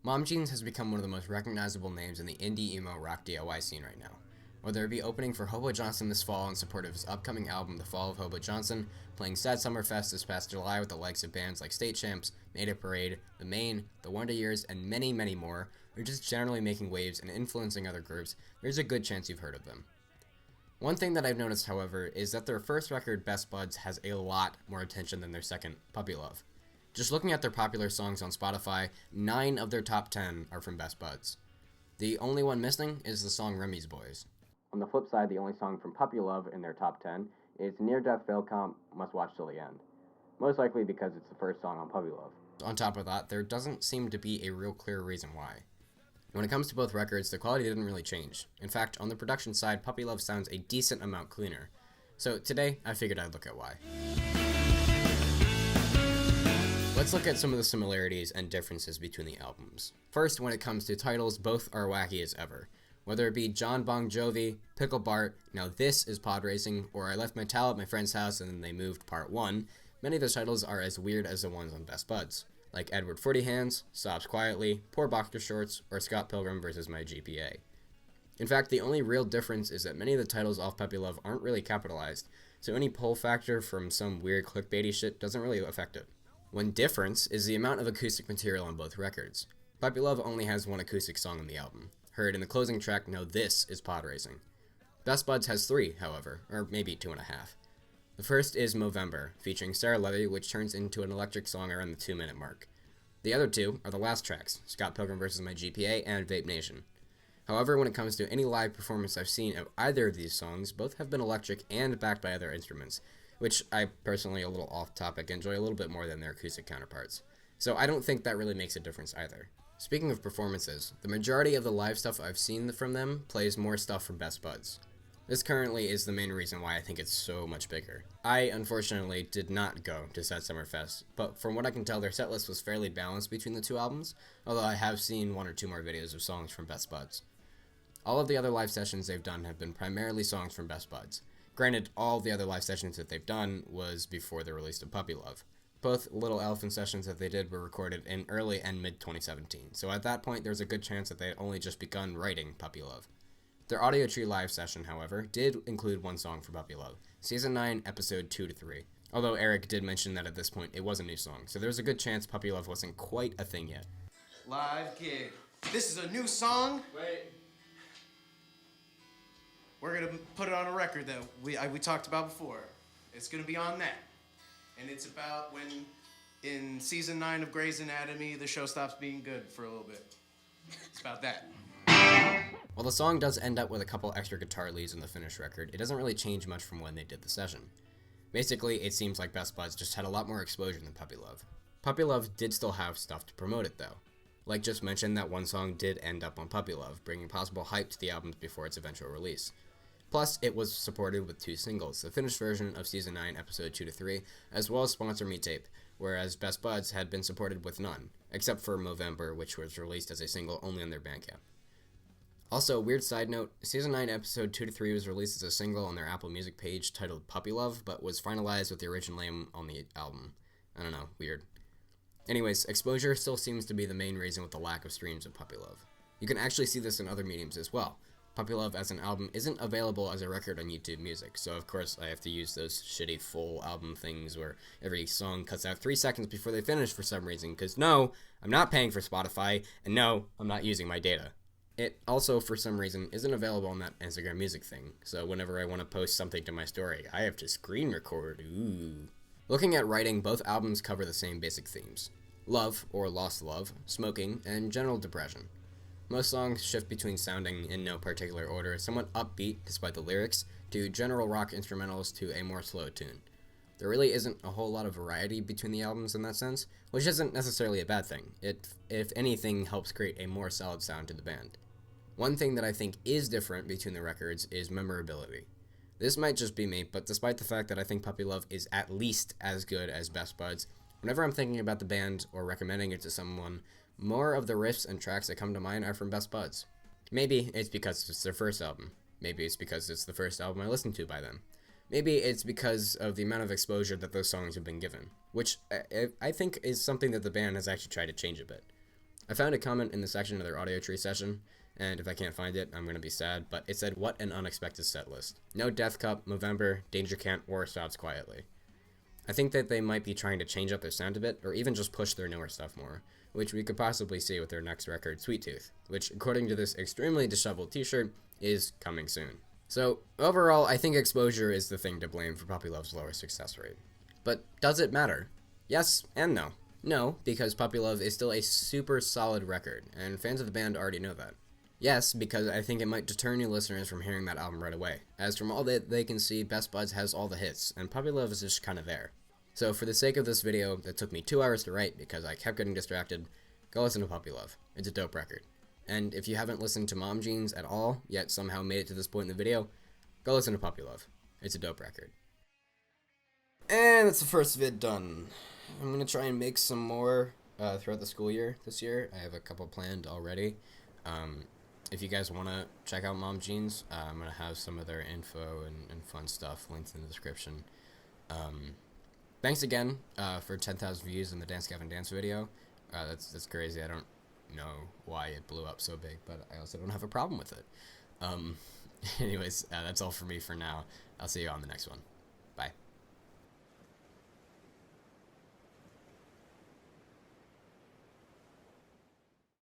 Mom Jeans has become one of the most recognizable names in the indie emo rock DIY scene right now. Whether it be opening for Hobo Johnson this fall in support of his upcoming album The Fall of Hobo Johnson, playing Sad Summer Fest this past July with the likes of bands like State Champs, Mayday Parade, The Maine, The Wonder Years, and many, many more, or just generally making waves and influencing other groups, there's a good chance you've heard of them. One thing that I've noticed, however, is that their first record, Best Buds, has a lot more attention than their second, Puppy Love. Just looking at their popular songs on Spotify, 9 of their top 10 are from Best Buds. The only one missing is the song Remy's Boys. On the flip side, the only song from Puppy Love in their top 10 is Near Death Fail Comp Must Watch Till the End. Most likely because it's the first song on Puppy Love. On top of that, there doesn't seem to be a real clear reason why. When it comes to both records, the quality didn't really change. In fact, on the production side, Puppy Love sounds a decent amount cleaner. So today, I figured I'd look at why. Let's look at some of the similarities and differences between the albums. First, when it comes to titles, both are wacky as ever. Whether it be John Bon Jovi, Pickle Bart, Now This is Pod Racing, or I Left My Towel at My Friend's House and Then They Moved Part 1, many of those titles are as weird as the ones on Best Buds, like Edward Forty Hands, Sobs Quietly, Poor Boxer Shorts, or Scott Pilgrim vs. My GPA. In fact, the only real difference is that many of the titles off Puppy Love aren't really capitalized, so any pull factor from some weird clickbaity shit doesn't really affect it. One difference is the amount of acoustic material on both records. Puppy Love only has one acoustic song on the album, heard in the closing track Now This is Pod Racing. Best Buds has 3, however, or maybe 2.5. The first is Movember, featuring Sarah Levy, which turns into an electric song around the 2-minute mark. The other 2 are the last tracks, Scott Pilgrim vs. My GPA and Vape Nation. However, when it comes to any live performance I've seen of either of these songs, both have been electric and backed by other instruments, which I personally, a little off topic, enjoy a little bit more than their acoustic counterparts. So I don't think that really makes a difference either. Speaking of performances, the majority of the live stuff I've seen from them plays more stuff from Best Buds. This currently is the main reason why I think it's so much bigger. I, unfortunately, did not go to Sad Summer Fest, but from what I can tell, their setlist was fairly balanced between the 2 albums, although I have seen 1 or 2 more videos of songs from Best Buds. All of the other live sessions they've done have been primarily songs from Best Buds. Granted, all of the other live sessions that they've done was before the release of Puppy Love. Both Little Elephant sessions that they did were recorded in early and mid-2017, so at that point there's a good chance that they had only just begun writing Puppy Love. Their Audio Tree live session, however, did include 1 song for Puppy Love, Season 9, Episode 2-3. Although Eric did mention that at this point it was a new song, so there's a good chance Puppy Love wasn't quite a thing yet. Live gig. This is a new song. Wait. We're gonna put it on a record that we talked about before. It's gonna be on that. And it's about when in season 9 of Grey's Anatomy, the show stops being good for a little bit. It's about that. While the song does end up with a couple extra guitar leads in the finished record, it doesn't really change much from when they did the session. Basically, it seems like Best Buds just had a lot more exposure than Puppy Love. Puppy Love did still have stuff to promote it though. Like just mentioned, that 1 song did end up on Puppy Love, bringing possible hype to the albums before its eventual release. Plus, it was supported with 2 singles, the finished version of Season 9, Episode 2-3, as well as Sponsor Me Tape, whereas Best Buds had been supported with none, except for Movember, which was released as a single only on their Bandcamp. Also, weird side note, Season 9, Episode 2-3 was released as a single on their Apple Music page titled Puppy Love, but was finalized with the original name on the album. I don't know, weird. Anyways, exposure still seems to be the main reason with the lack of streams of Puppy Love. You can actually see this in other mediums as well. Puppy Love as an album isn't available as a record on YouTube Music, so of course I have to use those shitty full album things where every song cuts out 3 seconds before they finish for some reason, because no, I'm not paying for Spotify, and no, I'm not using my data. It also, for some reason, isn't available on that Instagram Music thing, so whenever I want to post something to my story, I have to screen record, ooh. Looking at writing, both albums cover the same basic themes. Love, or lost love, smoking, and general depression. Most songs shift between sounding, in no particular order, somewhat upbeat, despite the lyrics, to general rock instrumentals to a more slow tune. There really isn't a whole lot of variety between the albums in that sense, which isn't necessarily a bad thing. It, if anything, helps create a more solid sound to the band. One thing that I think is different between the records is memorability. This might just be me, but despite the fact that I think Puppy Love is at least as good as Best Buds, whenever I'm thinking about the band or recommending it to someone, more of the riffs and tracks that come to mind are from Best Buds. Maybe it's because it's their first album. Maybe it's because it's the first album I listened to by them. Maybe it's because of the amount of exposure that those songs have been given, which I think is something that the band has actually tried to change a bit. I found a comment in the section of their audio tree session, and if I can't find it, I'm going to be sad, but it said, "What an unexpected set list. No Death Cup, Movember, Danger Can't, or Stops Quietly." I think that they might be trying to change up their sound a bit, or even just push their newer stuff more, which we could possibly see with their next record, Sweet Tooth, which, according to this extremely disheveled t-shirt, is coming soon. So, overall, I think exposure is the thing to blame for Puppy Love's lower success rate. But does it matter? Yes and no. No, because Puppy Love is still a super solid record, and fans of the band already know that. Yes, because I think it might deter new listeners from hearing that album right away, as from all that they can see, Best Buds has all the hits, and Puppy Love is just kind of there. So for the sake of this video, that took me 2 hours to write because I kept getting distracted, go listen to Puppy Love. It's a dope record. And if you haven't listened to Mom Jeans at all, yet somehow made it to this point in the video, go listen to Puppy Love. It's a dope record. And that's the first vid done. I'm going to try and make some more throughout the school year this year. I have a couple planned already. If you guys want to check out Mom Jeans, I'm going to have some of their info and fun stuff linked in the description. Thanks again for 10,000 views in the Dance Gavin Dance video. That's crazy. I don't know why it blew up so big, but I also don't have a problem with it. Anyways, that's all for me for now. I'll see you on the next one. Bye.